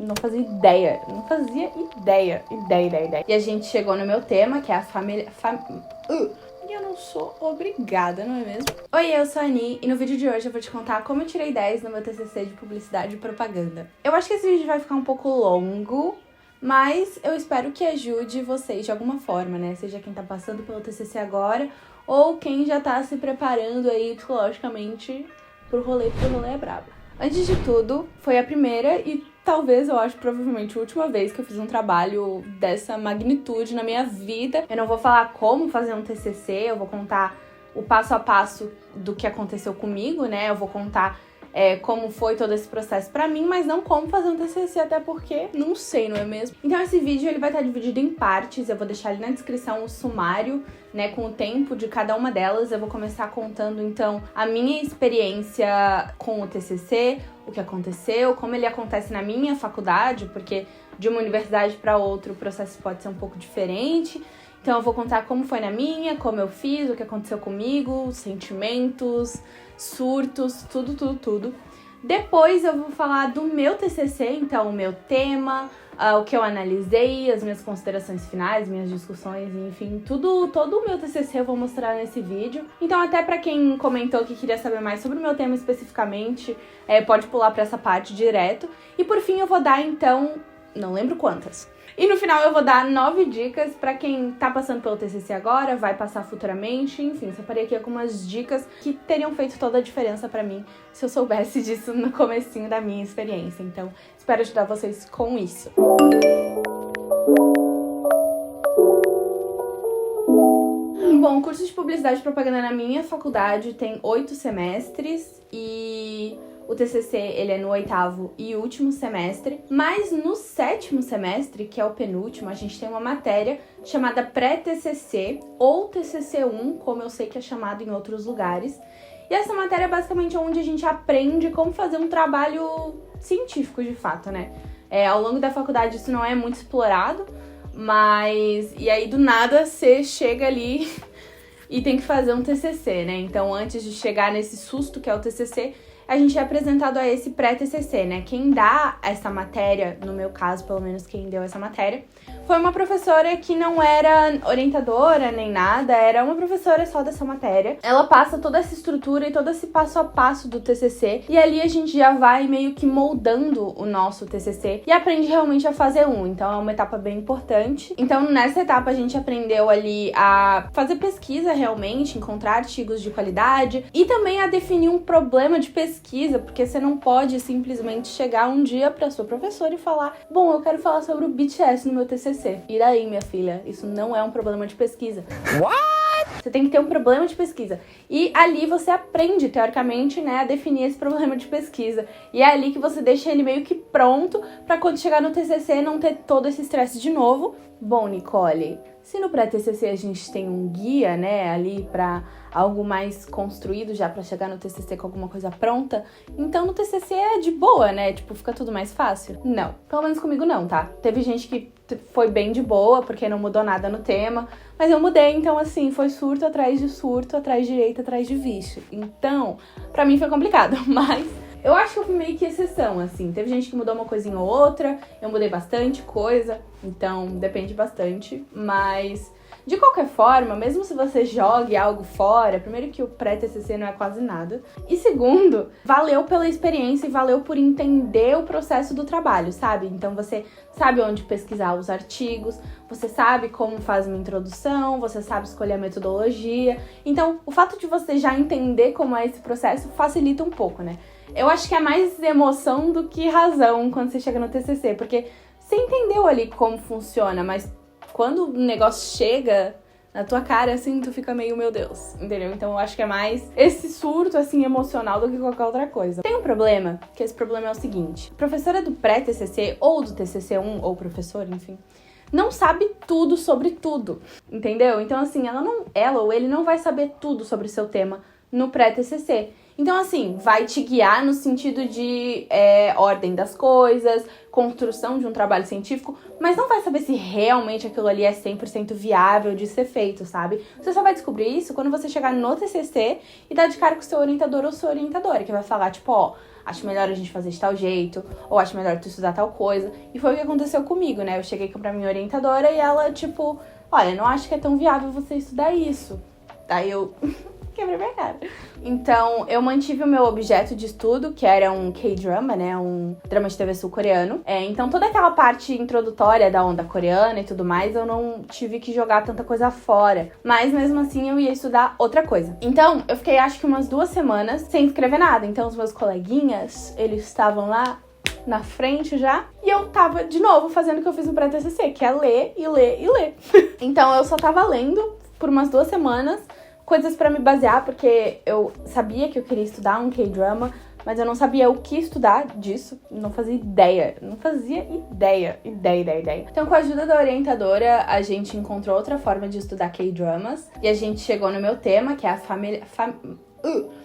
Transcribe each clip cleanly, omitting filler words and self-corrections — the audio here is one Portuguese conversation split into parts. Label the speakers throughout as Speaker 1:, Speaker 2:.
Speaker 1: não fazia ideia. Não fazia ideia. E a gente chegou no meu tema, que é a família... E eu não sou obrigada, não é mesmo? Oi, eu sou a Ani e no vídeo de hoje eu vou te contar como eu tirei 10 no meu TCC de Publicidade e Propaganda. Eu acho que esse vídeo vai ficar um pouco longo, mas eu espero que ajude vocês de alguma forma, né? Seja quem tá passando pelo TCC agora ou quem já tá se preparando aí psicologicamente pro rolê, porque o rolê é brabo. Antes de tudo, foi a primeira e talvez, eu acho, provavelmente a última vez que eu fiz um trabalho dessa magnitude na minha vida. Eu não vou falar como fazer um TCC, eu vou contar o passo a passo do que aconteceu comigo, né? Eu vou contar como foi todo esse processo pra mim, mas não como fazer um TCC, até porque não sei, não é mesmo? Então esse vídeo ele vai estar dividido em partes, eu vou deixar ali na descrição o sumário, né, com o tempo de cada uma delas. Eu vou começar contando, então, a minha experiência com o TCC, o que aconteceu, como ele acontece na minha faculdade, porque de uma universidade para outra o processo pode ser um pouco diferente. Então eu vou contar como foi na minha, como eu fiz, o que aconteceu comigo, sentimentos, surtos, tudo. Depois eu vou falar do meu TCC, então o meu tema, o que eu analisei, as minhas considerações finais, minhas discussões, enfim, todo o meu TCC eu vou mostrar nesse vídeo. Então até pra quem comentou que queria saber mais sobre o meu tema especificamente, pode pular pra essa parte direto. E por fim eu vou dar então, não lembro quantas. E no final eu vou dar 9 dicas pra quem tá passando pelo TCC agora, vai passar futuramente, enfim, separei aqui algumas dicas que teriam feito toda a diferença pra mim se eu soubesse disso no comecinho da minha experiência. Então, espero ajudar vocês com isso. Bom, o curso de Publicidade e Propaganda na minha faculdade tem 8 semestres e o TCC ele é no 8º e último semestre, mas no 7º semestre, que é o penúltimo, a gente tem uma matéria chamada pré-TCC ou TCC1, como eu sei que é chamado em outros lugares. E essa matéria é basicamente onde a gente aprende como fazer um trabalho científico de fato, né? Ao longo da faculdade isso não é muito explorado, mas... E aí do nada você chega ali e tem que fazer um TCC, né? Então antes de chegar nesse susto que é o TCC, a gente é apresentado a esse pré-TCC, né? Quem dá essa matéria, no meu caso, pelo menos quem deu essa matéria, foi uma professora que não era orientadora nem nada, era uma professora só dessa matéria. Ela passa toda essa estrutura e todo esse passo a passo do TCC, e ali a gente já vai meio que moldando o nosso TCC e aprende realmente a fazer um. Então é uma etapa bem importante. Então nessa etapa a gente aprendeu ali a fazer pesquisa realmente, encontrar artigos de qualidade e também a definir um problema de pesquisa, porque você não pode simplesmente chegar um dia pra sua professora e falar: bom, eu quero falar sobre o BTS no meu TCC. E daí, minha filha, isso não é um problema de pesquisa. What? Você tem que ter um problema de pesquisa. E ali você aprende, teoricamente, né, a definir esse problema de pesquisa. E é ali que você deixa ele meio que pronto pra quando chegar no TCC não ter todo esse estresse de novo. Bom, Nicole, se no pré-TCC a gente tem um guia, né, ali pra algo mais construído já pra chegar no TCC com alguma coisa pronta, então no TCC é de boa, né, tipo, fica tudo mais fácil? Não, pelo menos comigo não, tá? Teve gente que foi bem de boa, porque não mudou nada no tema, mas eu mudei, então assim, foi surto, atrás de direita, atrás de vixe. Então, pra mim foi complicado, mas eu acho que eu fui meio que exceção, assim. Teve gente que mudou uma coisinha ou outra, eu mudei bastante coisa, então depende bastante, mas de qualquer forma, mesmo se você jogue algo fora, primeiro que o pré-TCC não é quase nada, e segundo, valeu pela experiência e valeu por entender o processo do trabalho, sabe? Então você sabe onde pesquisar os artigos, você sabe como faz uma introdução, você sabe escolher a metodologia. Então, o fato de você já entender como é esse processo facilita um pouco, né? Eu acho que é mais emoção do que razão quando você chega no TCC, porque você entendeu ali como funciona, mas quando o negócio chega na tua cara, assim, tu fica meio, meu Deus, entendeu? Então eu acho que é mais esse surto, assim, emocional do que qualquer outra coisa. Tem um problema, que esse problema é o seguinte: a professora do pré-TCC ou do TCC1, ou professor, enfim, não sabe tudo sobre tudo, entendeu? Então, assim, ela ou ele não vai saber tudo sobre o seu tema no pré-TCC. Então, assim, vai te guiar no sentido de ordem das coisas, construção de um trabalho científico, mas não vai saber se realmente aquilo ali é 100% viável de ser feito, sabe? Você só vai descobrir isso quando você chegar no TCC e dar de cara com o seu orientador ou sua orientadora, que vai falar, tipo, ó, acho melhor a gente fazer de tal jeito, ou acho melhor tu estudar tal coisa. E foi o que aconteceu comigo, né? Eu cheguei pra minha orientadora e ela, tipo, olha, não acho que é tão viável você estudar isso. Daí eu quebrei minha cara. Então, eu mantive o meu objeto de estudo, que era um K-drama, né? Um drama de TV sul-coreano. Então, toda aquela parte introdutória da onda coreana e tudo mais, eu não tive que jogar tanta coisa fora. Mas, mesmo assim, eu ia estudar outra coisa. Então, eu fiquei, acho que umas 2 semanas sem escrever nada. Então, os meus coleguinhas, eles estavam lá na frente já. E eu tava, de novo, fazendo o que eu fiz no pré-TCC, que é ler e ler e ler. Então, eu só tava lendo por umas 2 semanas, coisas pra me basear, porque eu sabia que eu queria estudar um K-drama, mas eu não sabia o que estudar disso, não fazia ideia. Então, com a ajuda da orientadora, a gente encontrou outra forma de estudar K-dramas, e a gente chegou no meu tema, que é a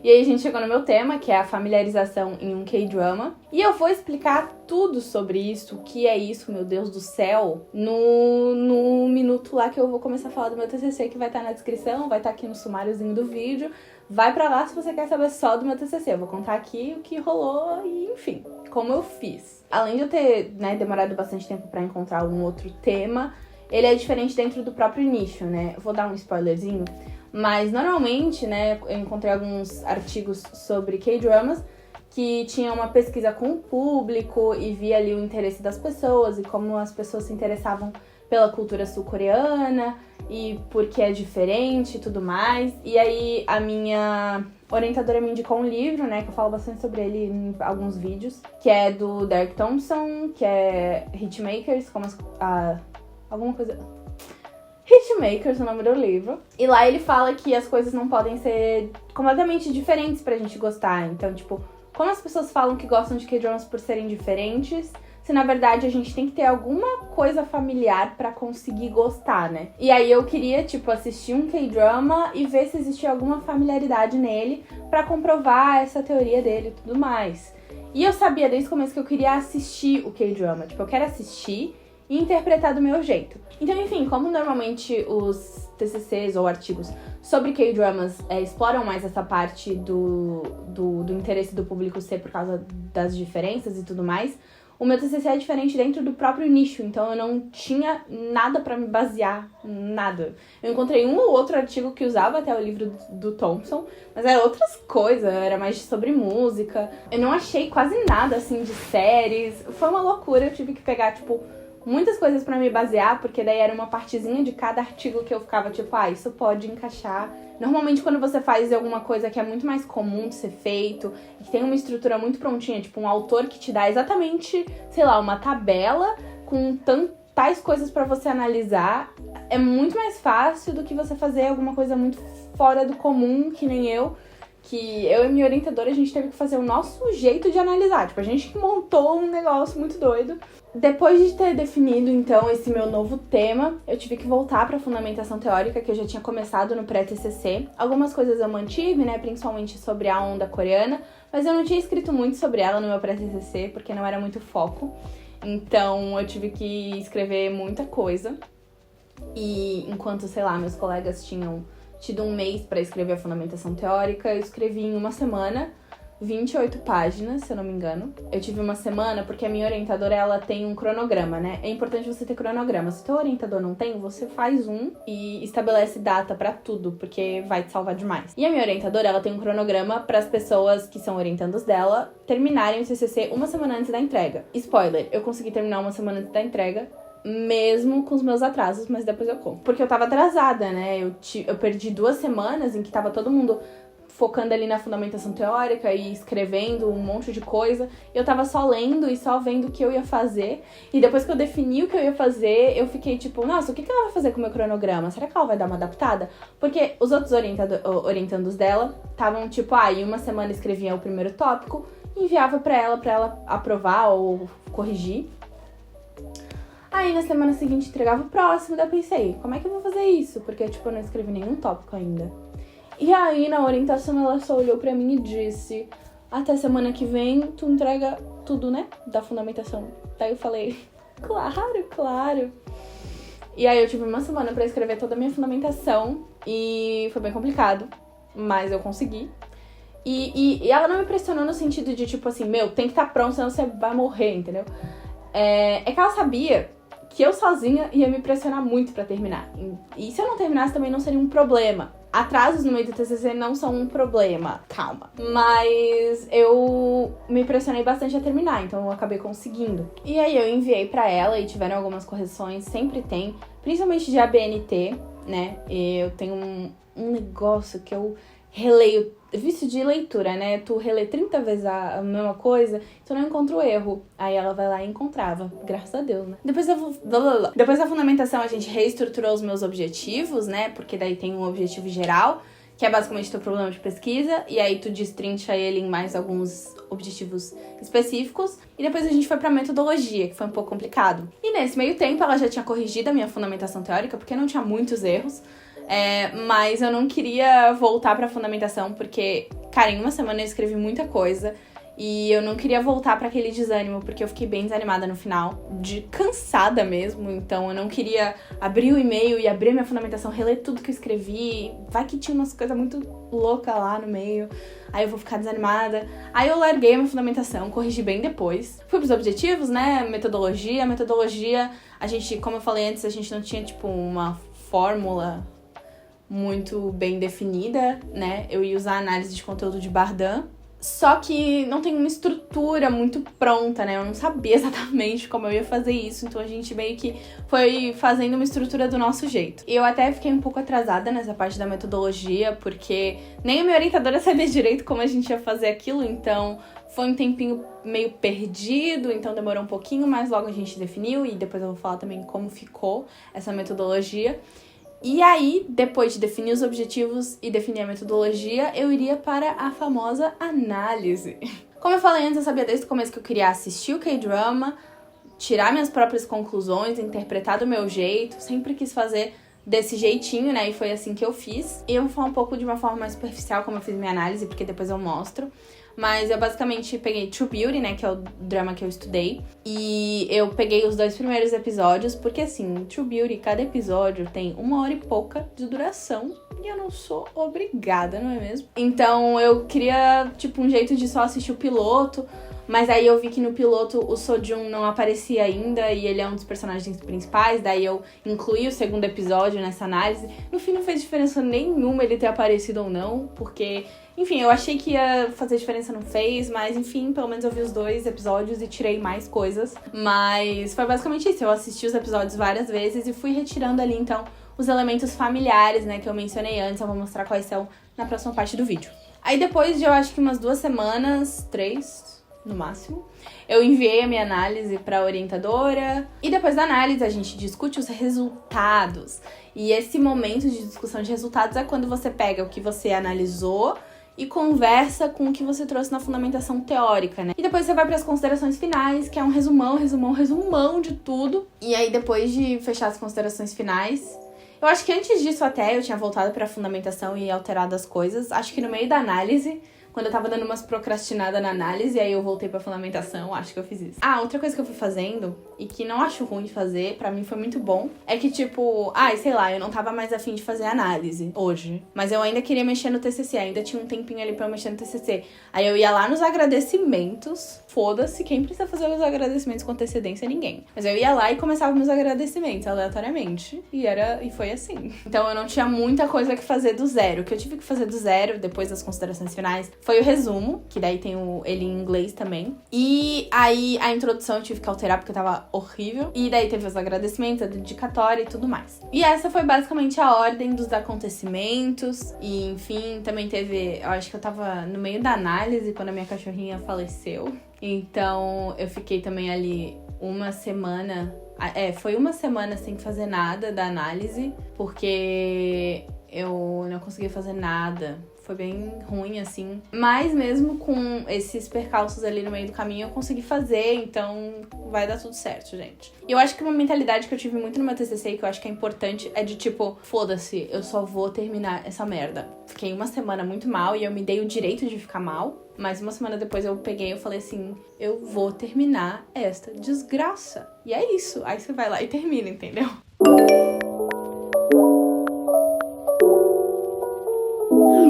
Speaker 1: E aí a gente chegou no meu tema, que é a familiarização em um K-drama. E eu vou explicar tudo sobre isso, o que é isso, meu Deus do céu, no minuto lá que eu vou começar a falar do meu TCC, que vai estar na descrição, vai estar aqui no sumáriozinho do vídeo. Vai pra lá se você quer saber só do meu TCC. Eu vou contar aqui o que rolou e, enfim, como eu fiz. Além de eu ter, demorado bastante tempo pra encontrar algum outro tema, ele é diferente dentro do próprio nicho, né? Eu vou dar um spoilerzinho. Mas, normalmente, eu encontrei alguns artigos sobre K-dramas que tinham uma pesquisa com o público e via ali o interesse das pessoas e como as pessoas se interessavam pela cultura sul-coreana e porque é diferente e tudo mais. E aí, a minha orientadora me indicou um livro, que eu falo bastante sobre ele em alguns vídeos, que é do Derek Thompson, que é Hitmakers, como alguma coisa... Hitmakers, o nome do livro. E lá ele fala que as coisas não podem ser completamente diferentes pra gente gostar. Então, tipo, como as pessoas falam que gostam de K-dramas por serem diferentes, se na verdade a gente tem que ter alguma coisa familiar pra conseguir gostar, né? E aí eu queria, assistir um K-drama e ver se existia alguma familiaridade nele pra comprovar essa teoria dele e tudo mais. E eu sabia desde o começo que eu queria assistir o K-drama. Eu quero assistir e interpretar do meu jeito. Então, enfim, como normalmente os TCCs ou artigos sobre K-dramas exploram mais essa parte do interesse do público ser por causa das diferenças e tudo mais, o meu TCC é diferente dentro do próprio nicho, então eu não tinha nada pra me basear, nada. Eu encontrei um ou outro artigo que usava até o livro do Thompson, mas era outras coisas, era mais sobre música. Eu não achei quase nada, assim, de séries. Foi uma loucura, eu tive que pegar, muitas coisas pra me basear, porque daí era uma partezinha de cada artigo que eu ficava isso pode encaixar. Normalmente quando você faz alguma coisa que é muito mais comum de ser feito, e que tem uma estrutura muito prontinha, um autor que te dá exatamente, uma tabela com tais coisas pra você analisar, é muito mais fácil do que você fazer alguma coisa muito fora do comum, que nem eu. Que eu e minha orientadora, a gente teve que fazer o nosso jeito de analisar. A gente que montou um negócio muito doido. Depois de ter definido, então, esse meu novo tema, eu tive que voltar pra fundamentação teórica, que eu já tinha começado no pré-TCC. Algumas coisas eu mantive, principalmente sobre a onda coreana, mas eu não tinha escrito muito sobre ela no meu pré-TCC, porque não era muito foco. Então, eu tive que escrever muita coisa. E enquanto, meus colegas tinham tido um mês para escrever a fundamentação teórica, eu escrevi em uma semana 28 páginas, se eu não me engano. Eu tive uma semana porque a minha orientadora, ela tem um cronograma, É importante você ter cronograma. Se o teu orientador não tem, você faz um e estabelece data pra tudo, porque vai te salvar demais. E a minha orientadora, ela tem um cronograma para as pessoas que são orientandos dela terminarem o TCC uma semana antes da entrega. Spoiler, eu consegui terminar uma semana antes da entrega, mesmo com os meus atrasos, mas depois eu conto. Porque eu tava atrasada, Eu perdi 2 semanas em que tava todo mundo focando ali na fundamentação teórica e escrevendo um monte de coisa. Eu tava só lendo e só vendo o que eu ia fazer. E depois que eu defini o que eu ia fazer, eu fiquei nossa, o que ela vai fazer com o meu cronograma? Será que ela vai dar uma adaptada? Porque os outros orientandos dela estavam em uma semana escrevia o primeiro tópico e enviava pra ela aprovar ou corrigir. Aí, na semana seguinte, entregava o próximo, daí eu pensei, como é que eu vou fazer isso? Porque, eu não escrevi nenhum tópico ainda. E aí, na orientação, ela só olhou pra mim e disse: até semana que vem, tu entrega tudo, né? Da fundamentação. Daí eu falei: claro. E aí eu tive uma semana pra escrever toda a minha fundamentação. E foi bem complicado, mas eu consegui. E ela não me pressionou no sentido de, tipo assim, tem que estar pronto, senão você vai morrer, entendeu? É que ela sabia que eu sozinha ia me pressionar muito pra terminar. E se eu não terminasse também não seria um problema. Atrasos no meio do TCC não são um problema, calma. Mas eu me pressionei bastante a terminar, então eu acabei conseguindo. E aí eu enviei pra ela e tiveram algumas correções, sempre tem, principalmente de ABNT, né? Eu tenho um negócio que eu releio, vício de leitura, né? Tu relê 30 vezes a mesma coisa, tu não encontra o erro. Aí ela vai lá e encontrava, graças a Deus, né? Depois da fundamentação, a gente reestruturou os meus objetivos, né? Porque daí tem um objetivo geral, que é basicamente teu problema de pesquisa, e aí tu destrincha ele em mais alguns objetivos específicos. E depois a gente foi pra metodologia, que foi um pouco complicado. E nesse meio tempo, ela já tinha corrigido a minha fundamentação teórica, porque não tinha muitos erros. Mas eu não queria voltar pra fundamentação, porque, cara, em uma semana eu escrevi muita coisa. E eu não queria voltar pra aquele desânimo, porque eu fiquei bem desanimada no final, cansada mesmo. Então eu não queria abrir o e-mail e abrir minha fundamentação, reler tudo que eu escrevi. Vai que tinha umas coisas muito loucas lá no meio, aí eu vou ficar desanimada. Aí eu larguei a minha fundamentação, corrigi bem depois. Fui pros objetivos, né, metodologia, a gente, como eu falei antes, a gente não tinha, tipo, uma fórmula muito bem definida, né? Eu ia usar a análise de conteúdo de Bardin, só que não tem uma estrutura muito pronta, né? Eu não sabia exatamente como eu ia fazer isso, então a gente meio que foi fazendo uma estrutura do nosso jeito. Eu até fiquei um pouco atrasada nessa parte da metodologia, porque nem a minha orientadora sabia direito como a gente ia fazer aquilo, então foi um tempinho meio perdido, então demorou um pouquinho, mas logo a gente definiu, e depois eu vou falar também como ficou essa metodologia. E aí, depois de definir os objetivos e definir a metodologia, eu iria para a famosa análise. Como eu falei antes, eu sabia desde o começo que eu queria assistir o K-drama, tirar minhas próprias conclusões, interpretar do meu jeito, sempre quis fazer desse jeitinho, né? E foi assim que eu fiz. E eu vou falar um pouco de uma forma mais superficial como eu fiz minha análise, porque depois eu mostro. Mas eu basicamente peguei True Beauty, né, que é o drama que eu estudei. E eu peguei os 2 primeiros episódios, porque assim, True Beauty, cada episódio tem 1 hora e pouca de duração. E eu não sou obrigada, não é mesmo? Então eu queria, tipo, um jeito de só assistir o piloto. Mas aí eu vi que no piloto o Sojun não aparecia ainda e ele é um dos personagens principais. Daí eu incluí o 2º episódio nessa análise. No fim não fez diferença nenhuma ele ter aparecido ou não, porque... Enfim, eu achei que ia fazer diferença, não fez, mas enfim, pelo menos eu vi os 2 episódios e tirei mais coisas. Mas foi basicamente isso, eu assisti os episódios várias vezes e fui retirando ali, então, os elementos familiares, né, que eu mencionei antes. Eu vou mostrar quais são na próxima parte do vídeo. Aí depois de, eu acho que umas 2 semanas, 3... no máximo, eu enviei a minha análise para a orientadora e depois da análise a gente discute os resultados. E esse momento de discussão de resultados é quando você pega o que você analisou e conversa com o que você trouxe na fundamentação teórica, né? E depois você vai para as considerações finais, que é um resumão de tudo. E aí depois de fechar as considerações finais, eu acho que antes disso até eu tinha voltado para a fundamentação e alterado as coisas. Acho que no meio da análise, quando eu tava dando umas procrastinadas na análise, aí eu voltei pra fundamentação, acho que eu fiz isso. Ah, outra coisa que eu fui fazendo, e que não acho ruim de fazer, pra mim foi muito bom, é que tipo, sei lá, eu não tava mais afim de fazer análise hoje, mas eu ainda queria mexer no TCC, ainda tinha um tempinho ali pra eu mexer no TCC. Aí eu ia lá nos agradecimentos, foda-se, quem precisa fazer os agradecimentos com antecedência? Ninguém. Mas eu ia lá e começava meus agradecimentos aleatoriamente, e foi assim. Então eu não tinha muita coisa que fazer do zero. O que eu tive que fazer do zero, depois das considerações finais, foi o resumo, que daí tem ele em inglês também. E aí a introdução eu tive que alterar porque tava horrível. E daí teve os agradecimentos, a dedicatória e tudo mais. E essa foi basicamente a ordem dos acontecimentos. E enfim, também teve... Eu acho que eu tava no meio da análise quando a minha cachorrinha faleceu. Então eu fiquei também ali uma semana... foi uma semana sem fazer nada da análise, porque eu não conseguia fazer nada. foi bem ruim, assim. Mas mesmo com esses percalços ali no meio do caminho, eu consegui fazer, então vai dar tudo certo, gente. E eu acho que uma mentalidade que eu tive muito no meu TCC e que eu acho que é importante é de tipo, foda-se, eu só vou terminar essa merda. Fiquei uma semana muito mal e eu me dei o direito de ficar mal. Mas uma semana depois eu peguei e falei assim, eu vou terminar esta desgraça. E é isso. Aí você vai lá e termina, entendeu?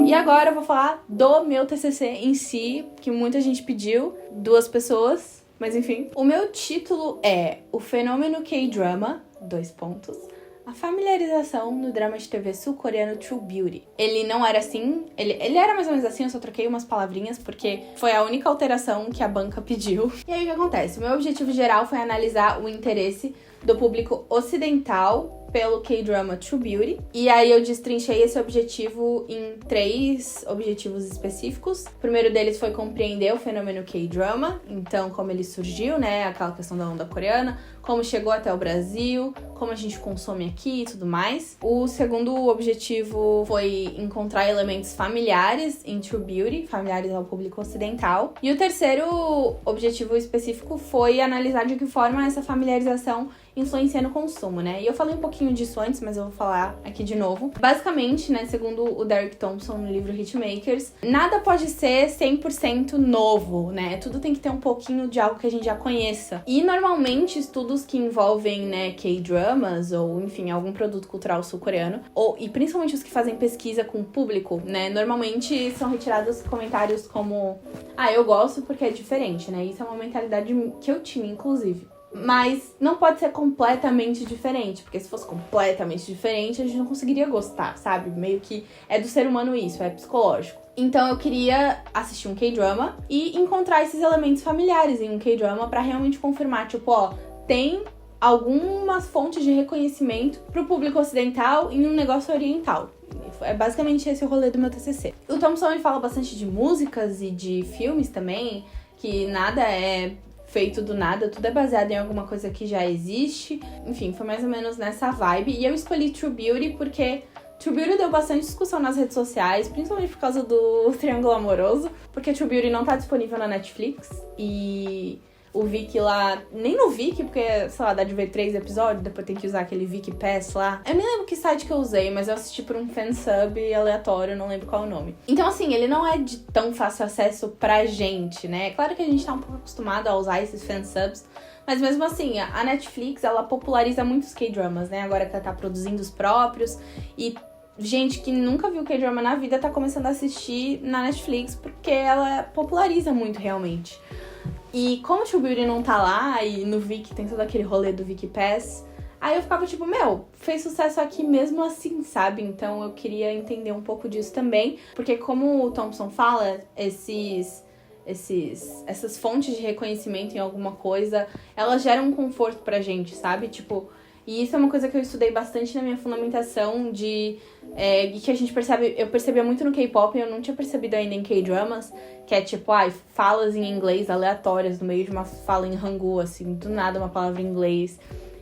Speaker 1: E agora eu vou falar do meu TCC em si, que muita gente pediu, 2 pessoas, mas enfim. O meu título é O Fenômeno K-Drama, 2 pontos. A familiarização no drama de TV sul-coreano True Beauty. Ele não era assim, ele era mais ou menos assim, eu só troquei umas palavrinhas porque foi a única alteração que a banca pediu. E aí o que acontece? O meu objetivo geral foi analisar o interesse do público ocidental pelo K-drama True Beauty. E aí eu destrinchei esse objetivo em 3 objetivos específicos. O primeiro deles foi compreender o fenômeno K-drama, então como ele surgiu, né, aquela questão da onda coreana, como chegou até o Brasil, como a gente consome aqui e tudo mais. O segundo objetivo foi encontrar elementos familiares em True Beauty, familiares ao público ocidental. E o terceiro objetivo específico foi analisar de que forma essa familiarização influencia no consumo, né? E eu falei um pouquinho disso antes, mas eu vou falar aqui de novo. Basicamente, né, segundo o Derek Thompson no livro Hitmakers, nada pode ser 100% novo, né? Tudo tem que ter um pouquinho de algo que a gente já conheça. E normalmente estudos que envolvem, né, K-dramas ou, enfim, algum produto cultural sul-coreano, e principalmente os que fazem pesquisa com o público, né, normalmente são retirados comentários como eu gosto porque é diferente, né? Isso é uma mentalidade que eu tinha, inclusive. Mas não pode ser completamente diferente, porque se fosse completamente diferente, a gente não conseguiria gostar, sabe? Meio que é do ser humano isso, é psicológico. Então eu queria assistir um K-drama e encontrar esses elementos familiares em um K-drama pra realmente confirmar, tipo, tem algumas fontes de reconhecimento pro público ocidental em um negócio oriental. É basicamente esse o rolê do meu TCC. O Thompson, ele fala bastante de músicas e de filmes também, que nada é feito do nada, tudo é baseado em alguma coisa que já existe. Enfim, foi mais ou menos nessa vibe. E eu escolhi True Beauty porque True Beauty deu bastante discussão nas redes sociais, principalmente por causa do triângulo amoroso, porque True Beauty não tá disponível na Netflix e o Viki lá, nem no Viki, porque, sei lá, dá de ver 3 episódios, depois tem que usar aquele Viki Pass lá. Eu nem lembro que site que eu usei, mas eu assisti por um fansub aleatório, não lembro qual é o nome. Então, assim, ele não é de tão fácil acesso pra gente, né? Claro que a gente tá um pouco acostumado a usar esses fansubs, mas mesmo assim, a Netflix, ela populariza muitos K-dramas, né? Agora que ela tá produzindo os próprios e gente que nunca viu K-drama na vida tá começando a assistir na Netflix porque ela populariza muito realmente. E como o True Beauty não tá lá, e no Viki tem todo aquele rolê do Viki Pass, aí eu ficava tipo, fez sucesso aqui mesmo assim, sabe? Então eu queria entender um pouco disso também, porque como o Thompson fala, essas fontes de reconhecimento em alguma coisa, elas geram um conforto pra gente, sabe? Tipo, e isso é uma coisa que eu estudei bastante na minha fundamentação que a gente percebe, eu percebia muito no K-pop e eu não tinha percebido ainda em K-dramas, que é tipo, falas em inglês aleatórias no meio de uma fala em Hangul, assim, do nada uma palavra em inglês.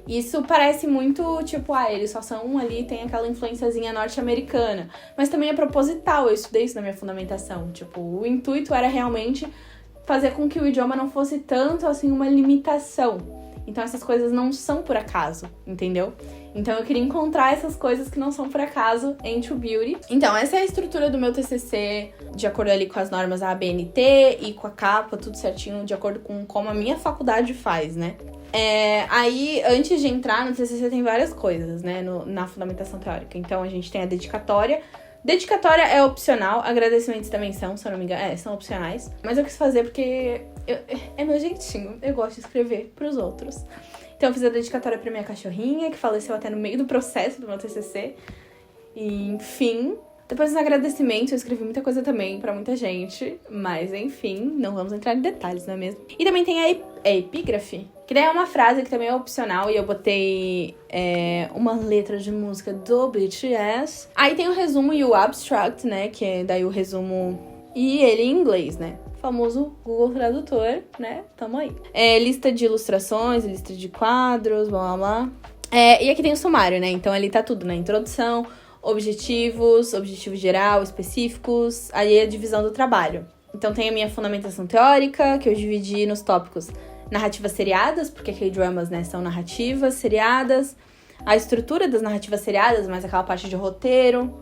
Speaker 1: Isso parece muito, tipo, eles só são ali, tem aquela influenciazinha norte-americana. Mas também é proposital, eu estudei isso na minha fundamentação. Tipo, o intuito era realmente fazer com que o idioma não fosse tanto, assim, uma limitação. Então essas coisas não são por acaso, entendeu? Então eu queria encontrar essas coisas que não são por acaso em True Beauty. Então essa é a estrutura do meu TCC, de acordo ali com as normas da ABNT e com a capa, tudo certinho, de acordo com como a minha faculdade faz, né? Aí, antes de entrar no TCC tem várias coisas, né, na fundamentação teórica. Então a gente tem a dedicatória. Dedicatória é opcional, agradecimentos também são, se eu não me engano, são opcionais. Mas eu quis fazer porque é meu jeitinho, eu gosto de escrever pros outros. Então eu fiz a dedicatória pra minha cachorrinha, que faleceu até no meio do processo do meu TCC. E, enfim, depois dos agradecimentos eu escrevi muita coisa também pra muita gente. Mas, enfim, não vamos entrar em detalhes, não é mesmo? E também tem a epígrafe, que daí é uma frase que também é opcional e eu botei uma letra de música do BTS. Aí tem o resumo e o abstract, né, que é daí o resumo e ele em inglês, né. Famoso Google Tradutor, né, tamo aí. Lista de ilustrações, lista de quadros, blá blá blá. E aqui tem o sumário, né, então ali tá tudo na introdução, objetivos geral, específicos, aí a divisão do trabalho. Então tem a minha fundamentação teórica, que eu dividi nos tópicos narrativas seriadas, porque K-dramas, né, são narrativas seriadas, a estrutura das narrativas seriadas, mais aquela parte de roteiro,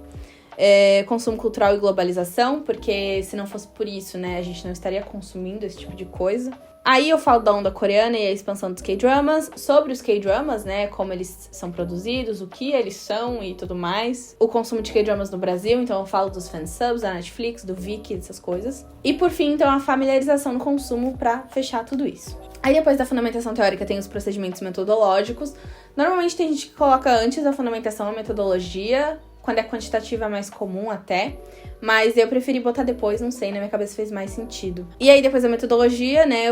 Speaker 1: consumo cultural e globalização, porque se não fosse por isso, né, a gente não estaria consumindo esse tipo de coisa. Aí eu falo da onda coreana e a expansão dos K-dramas, sobre os K-dramas, né, como eles são produzidos, o que eles são e tudo mais. O consumo de K-dramas no Brasil, então eu falo dos fansubs, da Netflix, do Viki, dessas coisas. E por fim, então, a familiarização no consumo pra fechar tudo isso. Aí depois da fundamentação teórica tem os procedimentos metodológicos. Normalmente tem gente que coloca antes da fundamentação a metodologia, quando é quantitativa é mais comum até, mas eu preferi botar depois, não sei, na minha cabeça fez mais sentido. E aí depois da metodologia, né,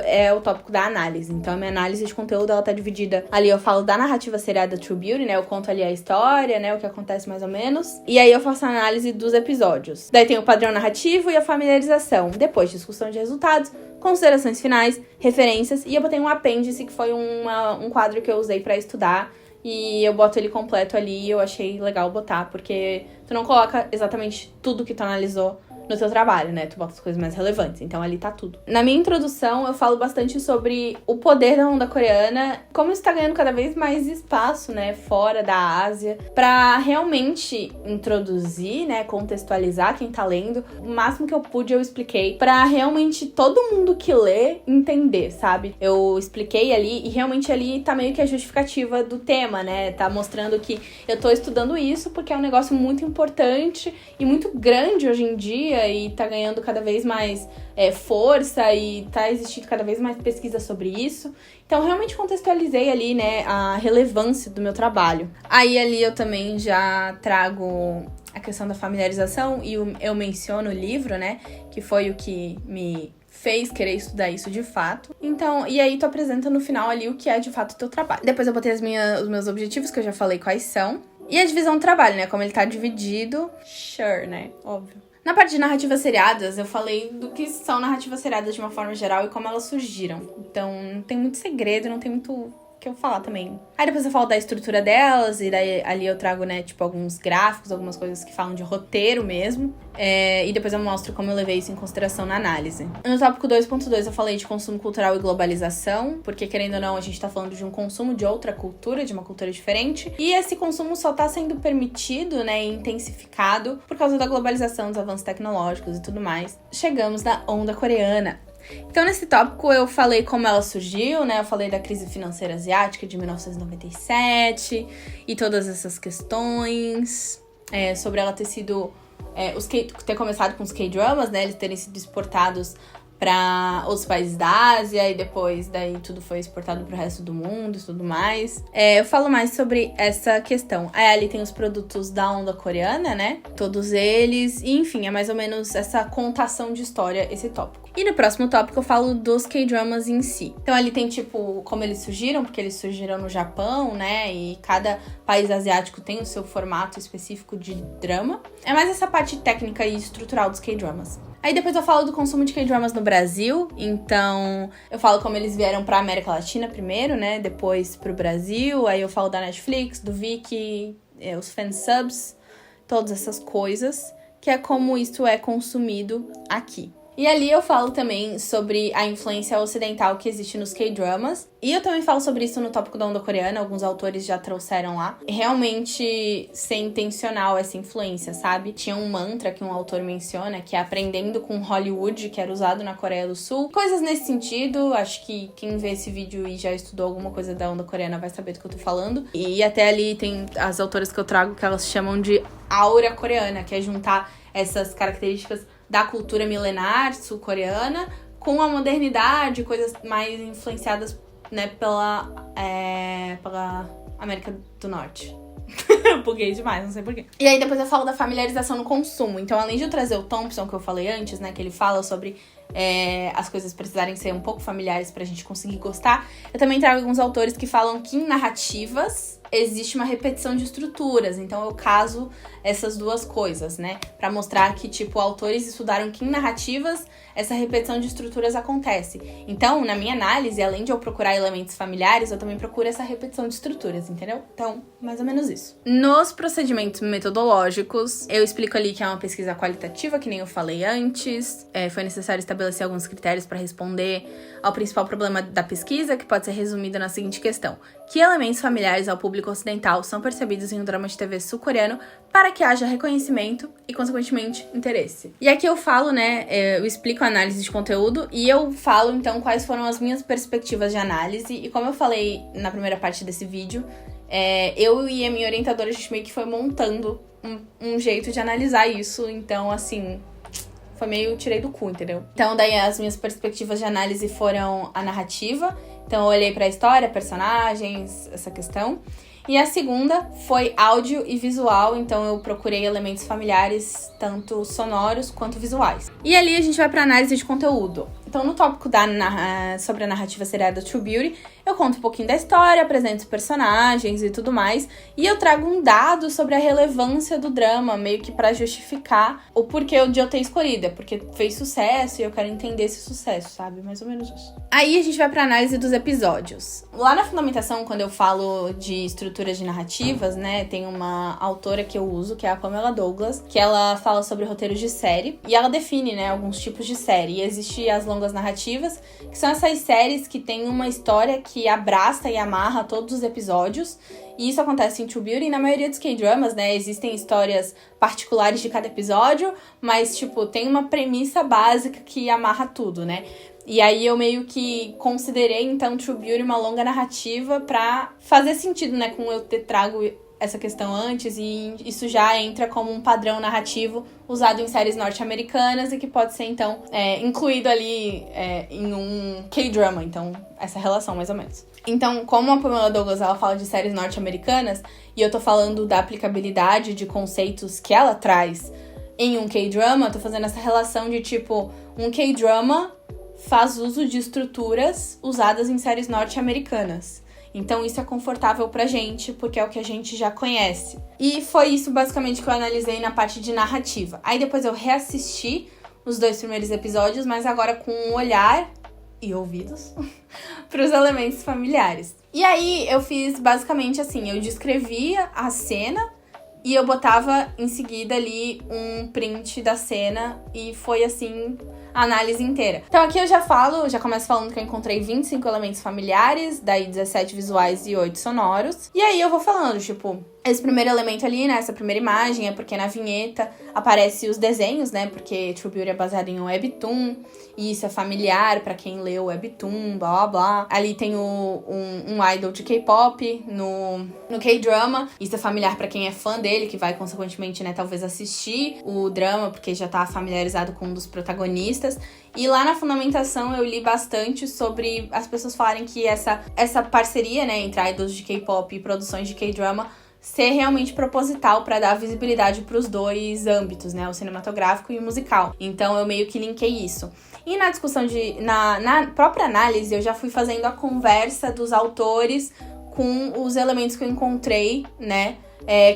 Speaker 1: é o tópico da análise. Então a minha análise de conteúdo, ela tá dividida ali, eu falo da narrativa seriada True Beauty, né, eu conto ali a história, né, o que acontece mais ou menos, e aí eu faço a análise dos episódios. Daí tem o padrão narrativo e a familiarização. Depois, discussão de resultados, considerações finais, referências, e eu botei um apêndice, que foi um quadro que eu usei pra estudar, e eu boto ele completo ali e eu achei legal botar, porque tu não coloca exatamente tudo que tu analisou no teu trabalho, né? Tu bota as coisas mais relevantes, então ali tá tudo. Na minha introdução, eu falo bastante sobre o poder da onda coreana, como isso tá ganhando cada vez mais espaço, né, fora da Ásia, pra realmente introduzir, né, contextualizar quem tá lendo. O máximo que eu pude, eu expliquei, pra realmente todo mundo que lê entender, sabe? Eu expliquei ali, e realmente ali tá meio que a justificativa do tema, né? Tá mostrando que eu tô estudando isso porque é um negócio muito importante e muito grande hoje em dia, e tá ganhando cada vez mais força e tá existindo cada vez mais pesquisa sobre isso. Então, realmente contextualizei ali, né, a relevância do meu trabalho. Aí, ali, eu também já trago a questão da familiarização e eu menciono o livro, né, que foi o que me fez querer estudar isso de fato. Então, e aí tu apresenta no final ali o que é de fato o teu trabalho. Depois eu botei os meus objetivos, que eu já falei quais são. E a divisão do trabalho, né, como ele tá dividido. Sure, né, óbvio. Na parte de narrativas seriadas, eu falei do que são narrativas seriadas de uma forma geral e como elas surgiram. Então, não tem muito segredo, não tem muito o que eu falar também. Aí depois eu falo da estrutura delas, e daí ali eu trago, né, tipo, alguns gráficos, algumas coisas que falam de roteiro mesmo. E depois eu mostro como eu levei isso em consideração na análise. No tópico 2.2 eu falei de consumo cultural e globalização, porque querendo ou não, a gente tá falando de um consumo de outra cultura, de uma cultura diferente. E esse consumo só tá sendo permitido, né, e intensificado por causa da globalização, dos avanços tecnológicos e tudo mais. Chegamos na onda coreana. Então, nesse tópico, eu falei como ela surgiu, né? Eu falei da crise financeira asiática de 1997 e todas essas questões, sobre ela ter sido... ter começado com os K-dramas, né? Eles terem sido exportados para outros países da Ásia e depois daí tudo foi exportado para o resto do mundo e tudo mais. Eu falo mais sobre essa questão. Aí ali tem os produtos da onda coreana, né? Todos eles. E enfim, é mais ou menos essa contação de história, esse tópico. E no próximo tópico eu falo dos K-dramas em si. Então ali tem tipo como eles surgiram, porque eles surgiram no Japão, né? E cada país asiático tem o seu formato específico de drama. É mais essa parte técnica e estrutural dos K-dramas. Aí depois eu falo do consumo de K-dramas no Brasil, então eu falo como eles vieram pra América Latina primeiro, né, depois pro Brasil, aí eu falo da Netflix, do Viki, os fansubs, todas essas coisas, que é como isso é consumido aqui. E ali eu falo também sobre a influência ocidental que existe nos K-dramas. E eu também falo sobre isso no tópico da onda coreana, alguns autores já trouxeram lá. Realmente ser intencional essa influência, sabe? Tinha um mantra que um autor menciona, que é aprendendo com Hollywood, que era usado na Coreia do Sul. Coisas nesse sentido, acho que quem vê esse vídeo e já estudou alguma coisa da onda coreana vai saber do que eu tô falando. E até ali tem as autoras que eu trago que elas chamam de aura coreana, que é juntar essas características da cultura milenar sul-coreana com a modernidade, coisas mais influenciadas, né, pela América do Norte. Buguei demais, não sei porquê. E aí depois eu falo da familiarização no consumo. Então, além de eu trazer o Thompson, que eu falei antes, né, que ele fala sobre as coisas precisarem ser um pouco familiares pra gente conseguir gostar, eu também trago alguns autores que falam que em narrativas existe uma repetição de estruturas, então eu caso essas duas coisas, né? Pra mostrar que, tipo, autores estudaram que em narrativas essa repetição de estruturas acontece. Então, na minha análise, além de eu procurar elementos familiares, eu também procuro essa repetição de estruturas, entendeu? Então, mais ou menos isso. Nos procedimentos metodológicos, eu explico ali que é uma pesquisa qualitativa, que nem eu falei antes. Foi necessário estabelecer alguns critérios para responder ao principal problema da pesquisa, que pode ser resumido na seguinte questão: que elementos familiares ao público ocidental são percebidos em um drama de TV sul-coreano para que haja reconhecimento e, consequentemente, interesse. E aqui eu falo, né, eu explico a análise de conteúdo e eu falo, então, quais foram as minhas perspectivas de análise. E como eu falei na primeira parte desse vídeo, eu e a minha orientadora, a gente meio que foi montando um jeito de analisar isso. Então, assim, foi meio tirei do cu, entendeu? Então, daí as minhas perspectivas de análise foram a narrativa. Então, eu olhei pra história, personagens, essa questão. E a segunda foi áudio e visual, então eu procurei elementos familiares, tanto sonoros quanto visuais. E ali a gente vai para análise de conteúdo. Então, no tópico sobre a narrativa seriada True Beauty, eu conto um pouquinho da história, apresento os personagens e tudo mais, e eu trago um dado sobre a relevância do drama, meio que pra justificar o porquê de eu ter escolhido. É porque fez sucesso e eu quero entender esse sucesso, sabe? Mais ou menos isso. Aí a gente vai pra análise dos episódios. Lá na fundamentação, quando eu falo de estruturas de narrativas, né, tem uma autora que eu uso, que é a Pamela Douglas, que ela fala sobre roteiros de série, e ela define, né, alguns tipos de série. E existem as longas narrativas, que são essas séries que tem uma história que abraça e amarra todos os episódios. E isso acontece em True Beauty e na maioria dos K-dramas, né? Existem histórias particulares de cada episódio, mas, tipo, tem uma premissa básica que amarra tudo, né? E aí eu meio que considerei, então, True Beauty uma longa narrativa pra fazer sentido, né? Com eu ter trago essa questão antes, e isso já entra como um padrão narrativo usado em séries norte-americanas e que pode ser, então, incluído ali em um K-drama. Então, essa relação, mais ou menos. Então, como a Pamela Douglas, ela fala de séries norte-americanas, e eu tô falando da aplicabilidade de conceitos que ela traz em um K-drama, eu tô fazendo essa relação de, tipo, um K-drama faz uso de estruturas usadas em séries norte-americanas. Então isso é confortável pra gente, porque é o que a gente já conhece. E foi isso basicamente que eu analisei na parte de narrativa. Aí depois eu reassisti os 2 primeiros episódios, mas agora com um olhar e ouvidos pros elementos familiares. E aí eu fiz basicamente assim, eu descrevia a cena e eu botava em seguida ali um print da cena, e foi assim a análise inteira. Então aqui eu já começo falando que eu encontrei 25 elementos familiares, daí 17 visuais e 8 sonoros. E aí eu vou falando, tipo, esse primeiro elemento ali, né, essa primeira imagem, é porque na vinheta aparece os desenhos, né, porque True Beauty é baseado em um webtoon, e isso é familiar pra quem lê o webtoon, blá blá blá. Ali tem um idol de K-pop no K-drama, isso é familiar pra quem é fã dele, que vai consequentemente, né, talvez assistir o drama, porque já tá familiarizado com um dos protagonistas. E lá na fundamentação eu li bastante sobre as pessoas falarem que essa parceria, né, entre idols de K-pop e produções de K-drama ser realmente proposital para dar visibilidade para os dois âmbitos, né, o cinematográfico e o musical. Então eu meio que linkei isso. E na discussão na própria análise, eu já fui fazendo a conversa dos autores com os elementos que eu encontrei, né,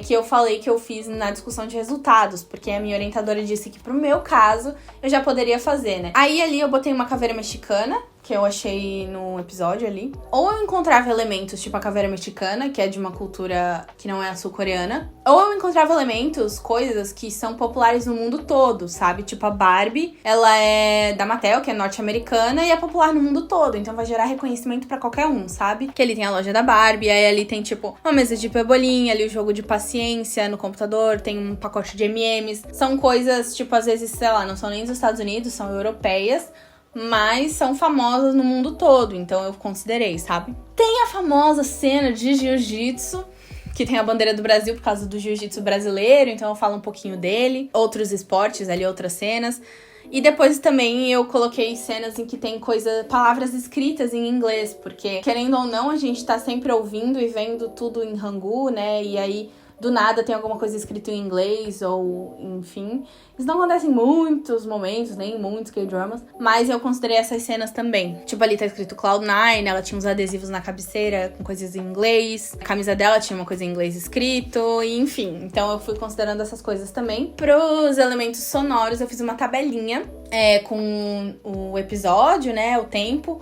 Speaker 1: que eu falei que eu fiz na discussão de resultados, porque a minha orientadora disse que pro meu caso eu já poderia fazer, né. Aí ali eu botei uma caveira mexicana, que eu achei no episódio ali. Ou eu encontrava elementos, tipo a caveira mexicana, que é de uma cultura que não é a sul-coreana. Ou eu encontrava elementos, coisas que são populares no mundo todo, sabe? Tipo a Barbie, ela é da Mattel, que é norte-americana, e é popular no mundo todo. Então vai gerar reconhecimento pra qualquer um, sabe? Que ali tem a loja da Barbie, aí ali tem, tipo, uma mesa de pebolinha, ali o jogo de paciência no computador, tem um pacote de M&M's. São coisas, tipo, às vezes, sei lá, não são nem dos Estados Unidos, são europeias, mas são famosas no mundo todo, então eu considerei, sabe? Tem a famosa cena de jiu-jitsu, que tem a bandeira do Brasil por causa do jiu-jitsu brasileiro, então eu falo um pouquinho dele. Outros esportes ali, outras cenas. E depois também eu coloquei cenas em que tem palavras escritas em inglês, porque, querendo ou não, a gente tá sempre ouvindo e vendo tudo em Hangul, né? E aí do nada tem alguma coisa escrita em inglês, ou enfim. Isso não acontece em muitos momentos, nem em muitos K-dramas, mas eu considerei essas cenas também. Tipo, ali tá escrito Cloud9, ela tinha uns adesivos na cabeceira com coisas em inglês, a camisa dela tinha uma coisa em inglês escrito, e enfim. Então eu fui considerando essas coisas também. Pros elementos sonoros, eu fiz uma tabelinha com o episódio, né, o tempo,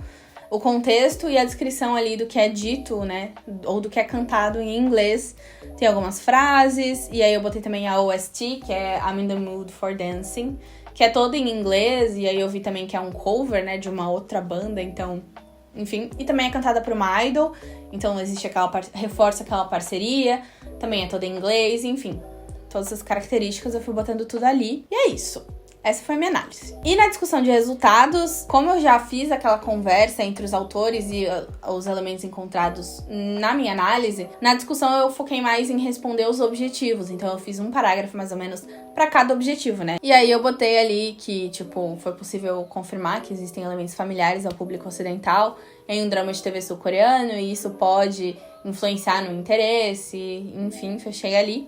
Speaker 1: o contexto e a descrição ali do que é dito, né, ou do que é cantado em inglês. Tem algumas frases, e aí eu botei também a OST, que é I'm in the Mood for Dancing, que é toda em inglês, e aí eu vi também que é um cover, né, de uma outra banda, então, enfim. E também é cantada por uma idol, então existe reforça aquela parceria, também é toda em inglês, enfim. Todas essas características eu fui botando tudo ali, e é isso. Essa foi a minha análise. E na discussão de resultados, como eu já fiz aquela conversa entre os autores e os elementos encontrados na minha análise, na discussão eu foquei mais em responder os objetivos. Então eu fiz um parágrafo mais ou menos pra cada objetivo, né? E aí eu botei ali que, tipo, foi possível confirmar que existem elementos familiares ao público ocidental em um drama de TV sul-coreano e isso pode influenciar no interesse, enfim, fechei ali.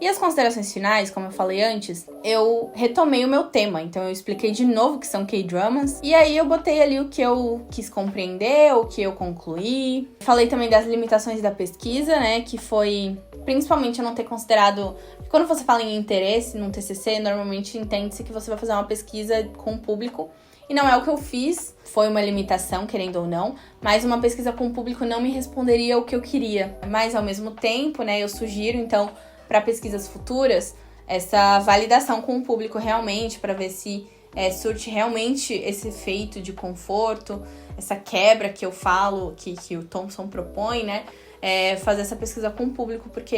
Speaker 1: E as considerações finais, como eu falei antes, eu retomei o meu tema. Então eu expliquei de novo o que são K-dramas. E aí eu botei ali o que eu quis compreender, o que eu concluí. Falei também das limitações da pesquisa, né? Que foi, principalmente, eu não ter considerado... Quando você fala em interesse num TCC, normalmente entende-se que você vai fazer uma pesquisa com o público. E não é o que eu fiz. Foi uma limitação, querendo ou não. Mas uma pesquisa com o público não me responderia o que eu queria. Mas, ao mesmo tempo, né? Eu sugiro, então... para pesquisas futuras, essa validação com o público realmente, para ver se surte realmente esse efeito de conforto, essa quebra que eu falo, que o Thompson propõe, né? Fazer essa pesquisa com o público, porque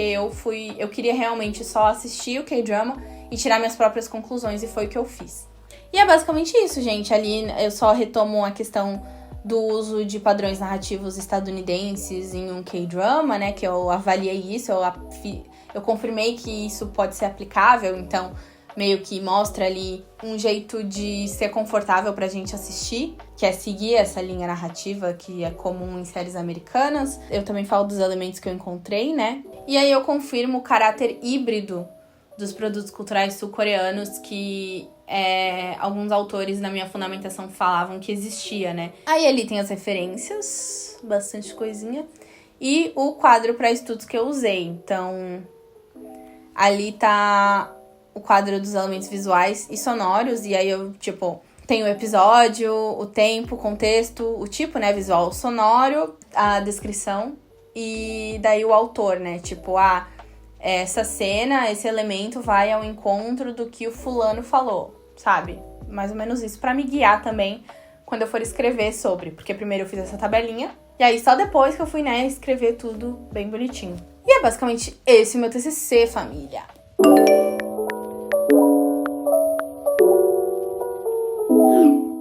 Speaker 1: eu queria realmente só assistir o K-drama e tirar minhas próprias conclusões, e foi o que eu fiz. E é basicamente isso, gente. Ali eu só retomo a questão do uso de padrões narrativos estadunidenses em um K-drama, né? Que eu avaliei isso, eu confirmei que isso pode ser aplicável, então meio que mostra ali um jeito de ser confortável pra gente assistir, que é seguir essa linha narrativa que é comum em séries americanas. Eu também falo dos elementos que eu encontrei, né? E aí eu confirmo o caráter híbrido dos produtos culturais sul-coreanos que alguns autores na minha fundamentação falavam que existia, né? Aí ali tem as referências, bastante coisinha, e o quadro para estudos que eu usei. Então... ali tá o quadro dos elementos visuais e sonoros, e aí eu, tipo, tenho o episódio, o tempo, o contexto, o tipo, né, visual, sonoro, a descrição, e daí o autor, né, tipo, essa cena, esse elemento vai ao encontro do que o fulano falou, sabe? Mais ou menos isso, pra me guiar também quando eu for escrever sobre, porque primeiro eu fiz essa tabelinha, e aí só depois que eu fui, né, escrever tudo bem bonitinho. E é basicamente esse o meu TCC, família.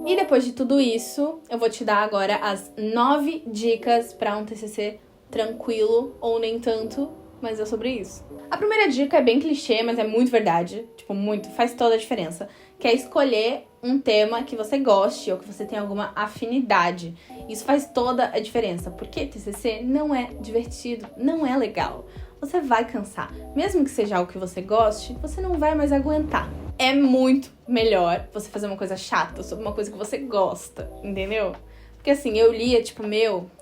Speaker 1: E depois de tudo isso, eu vou te dar agora as 9 dicas para um TCC tranquilo, ou nem tanto, mas é sobre isso. A primeira dica é bem clichê, mas é muito verdade. Tipo, muito, faz toda a diferença. Que é escolher um tema que você goste ou que você tenha alguma afinidade. Isso faz toda a diferença, porque TCC não é divertido, não é legal. Você vai cansar. Mesmo que seja algo que você goste, você não vai mais aguentar. É muito melhor você fazer uma coisa chata sobre uma coisa que você gosta, entendeu? Porque assim, eu lia, tipo,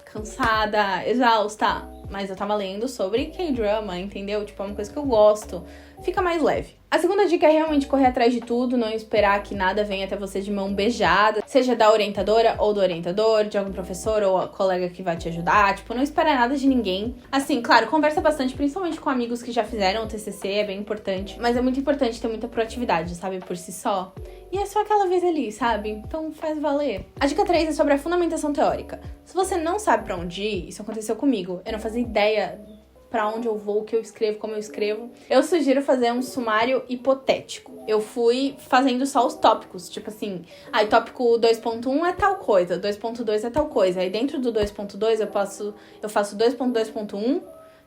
Speaker 1: cansada, exausta, mas eu tava lendo sobre K-drama, entendeu? Tipo, é uma coisa que eu gosto. Fica mais leve. A segunda dica é realmente correr atrás de tudo, não esperar que nada venha até você de mão beijada, seja da orientadora ou do orientador, de algum professor ou colega que vai te ajudar, tipo, não esperar nada de ninguém. Assim, claro, conversa bastante, principalmente com amigos que já fizeram o TCC, é bem importante, mas é muito importante ter muita proatividade, sabe, por si só. E é só aquela vez ali, sabe? Então faz valer. A dica 3 é sobre a fundamentação teórica. Se você não sabe pra onde ir, isso aconteceu comigo, eu não fazia ideia pra onde eu vou, o que eu escrevo, como eu escrevo, eu sugiro fazer um sumário hipotético. Eu fui fazendo só os tópicos, tipo assim, tópico 2.1 é tal coisa, 2.2 é tal coisa. Aí dentro do 2.2 eu faço 2.2.1,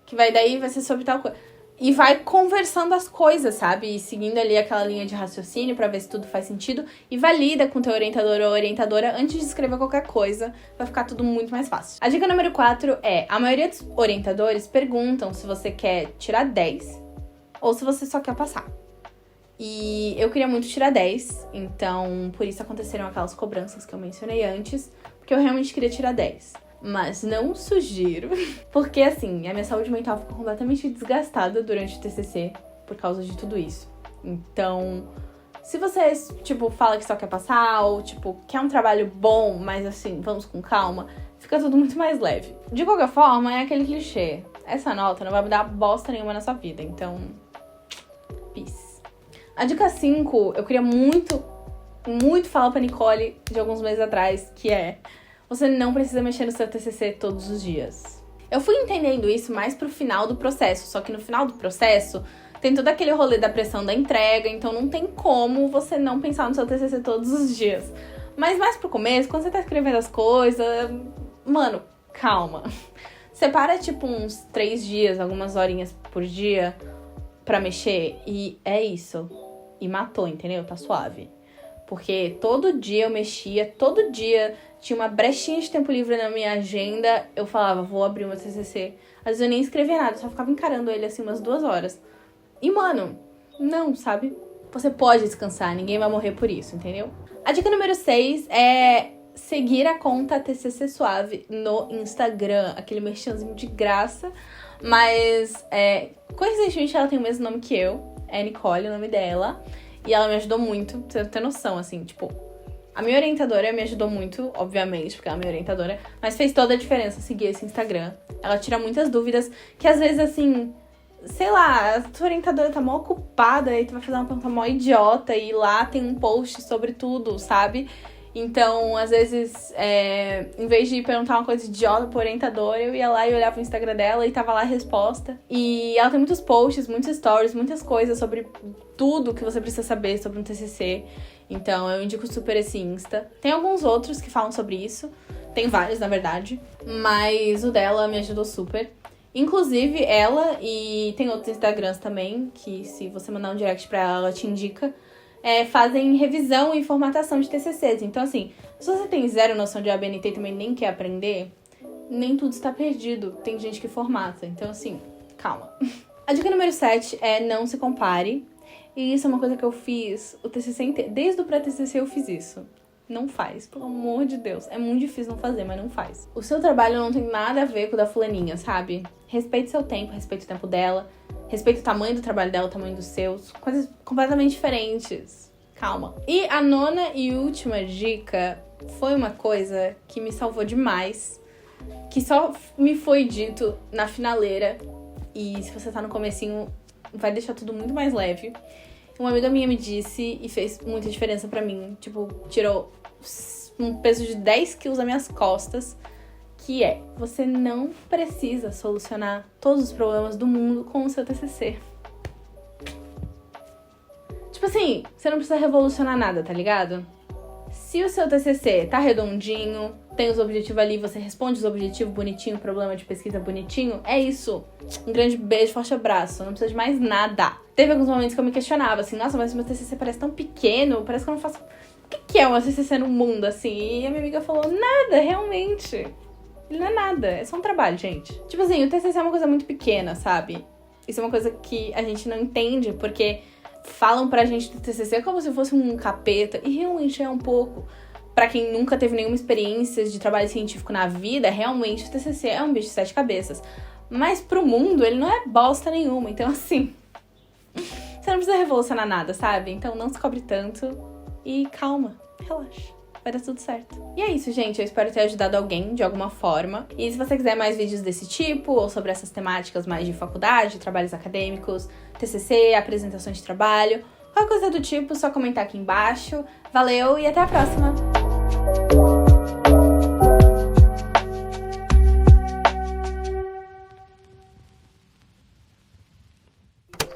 Speaker 1: que vai ser sobre tal coisa. e vai conversando as coisas, sabe? E seguindo ali aquela linha de raciocínio pra ver se tudo faz sentido. E valida com teu orientador ou orientadora antes de escrever qualquer coisa. Vai ficar tudo muito mais fácil. A dica número 4 é: a maioria dos orientadores perguntam se você quer tirar 10 ou se você só quer passar. E eu queria muito tirar 10, então por isso aconteceram aquelas cobranças que eu mencionei antes, porque eu realmente queria tirar 10. Mas não sugiro, porque assim, a minha saúde mental ficou completamente desgastada durante o TCC por causa de tudo isso. Então, se você, tipo, fala que só quer passar ou, tipo, quer um trabalho bom, mas assim, vamos com calma, fica tudo muito mais leve. De qualquer forma, é aquele clichê. Essa nota não vai mudar bosta nenhuma na sua vida, então, peace. A dica 5, eu queria muito falar pra Nicole de alguns meses atrás, que é: você não precisa mexer no seu TCC todos os dias. Eu fui entendendo isso mais pro final do processo, só que no final do processo tem todo aquele rolê da pressão da entrega, então não tem como você não pensar no seu TCC todos os dias. Mas mais pro começo, quando você tá escrevendo as coisas, mano, calma. Separa tipo uns 3 dias, algumas horinhas por dia pra mexer e é isso. E matou, entendeu? Tá suave. Porque todo dia eu mexia, todo dia tinha uma brechinha de tempo livre na minha agenda. Eu falava, vou abrir o meu TCC. Às vezes eu nem escrevia nada, eu só ficava encarando ele assim umas 2 horas. E, mano, não, sabe? Você pode descansar, ninguém vai morrer por isso, entendeu? A dica número 6 é seguir a conta TCC Suave no Instagram. Aquele merchanzinho de graça. Mas, coincidentemente, ela tem o mesmo nome que eu. É Nicole, o nome dela. E ela me ajudou muito, pra você ter noção, assim, tipo... A minha orientadora me ajudou muito, obviamente, porque ela é minha orientadora. Mas fez toda a diferença seguir esse Instagram. Ela tira muitas dúvidas que, às vezes, assim... Sei lá, a tua orientadora tá mó ocupada e tu vai fazer uma pergunta mó idiota. E lá tem um post sobre tudo, sabe? Então, às vezes, em vez de perguntar uma coisa idiota pro orientador, eu ia lá e olhava o Instagram dela e tava lá a resposta. E ela tem muitos posts, muitos stories, muitas coisas sobre tudo que você precisa saber sobre um TCC. Então, eu indico super esse Insta. Tem alguns outros que falam sobre isso. Tem vários, na verdade. Mas o dela me ajudou super. Inclusive, ela e tem outros Instagrams também, que se você mandar um direct pra ela, ela te indica. Fazem revisão e formatação de TCCs. Então, assim, se você tem zero noção de ABNT e também nem quer aprender, nem tudo está perdido. Tem gente que formata. Então, assim, calma. A dica número 7 é não se compare. E isso é uma coisa que eu fiz o TCC inteiro. Desde o pré-TCC eu fiz isso. Não faz, pelo amor de Deus. É muito difícil não fazer, mas não faz. O seu trabalho não tem nada a ver com o da fulaninha, sabe? Respeite seu tempo, respeite o tempo dela. Respeita o tamanho do trabalho dela, o tamanho dos seus. Coisas completamente diferentes. Calma. E a 9ª e última dica foi uma coisa que me salvou demais. Que só me foi dito na finaleira. E se você tá no comecinho, vai deixar tudo muito mais leve. Uma amiga minha me disse e fez muita diferença pra mim. Tipo, tirou um peso de 10 quilos das minhas costas. Que é, você não precisa solucionar todos os problemas do mundo com o seu TCC. Tipo assim, você não precisa revolucionar nada, tá ligado? Se o seu TCC tá redondinho, tem os objetivos ali, você responde os objetivos bonitinho, problema de pesquisa bonitinho, é isso. Um grande beijo, forte abraço, não precisa de mais nada. Teve alguns momentos que eu me questionava, assim, nossa, mas meu TCC parece tão pequeno, parece que eu não faço... O que é um TCC no mundo, assim? E a minha amiga falou, nada, realmente. Ele não é nada, é só um trabalho, gente. Tipo assim, o TCC é uma coisa muito pequena, sabe? Isso é uma coisa que a gente não entende, porque falam pra gente do TCC como se fosse um capeta, e realmente é um pouco. Pra quem nunca teve nenhuma experiência de trabalho científico na vida, realmente o TCC é um bicho de 7 cabeças. Mas pro mundo, ele não é bosta nenhuma, então assim... Você não precisa revolucionar nada, sabe? Então não se cobre tanto e calma, relaxa. Vai dar tudo certo. E é isso, gente. Eu espero ter ajudado alguém de alguma forma. E se você quiser mais vídeos desse tipo, ou sobre essas temáticas mais de faculdade, trabalhos acadêmicos, TCC, apresentações de trabalho, qualquer coisa do tipo, só comentar aqui embaixo. Valeu e até a próxima!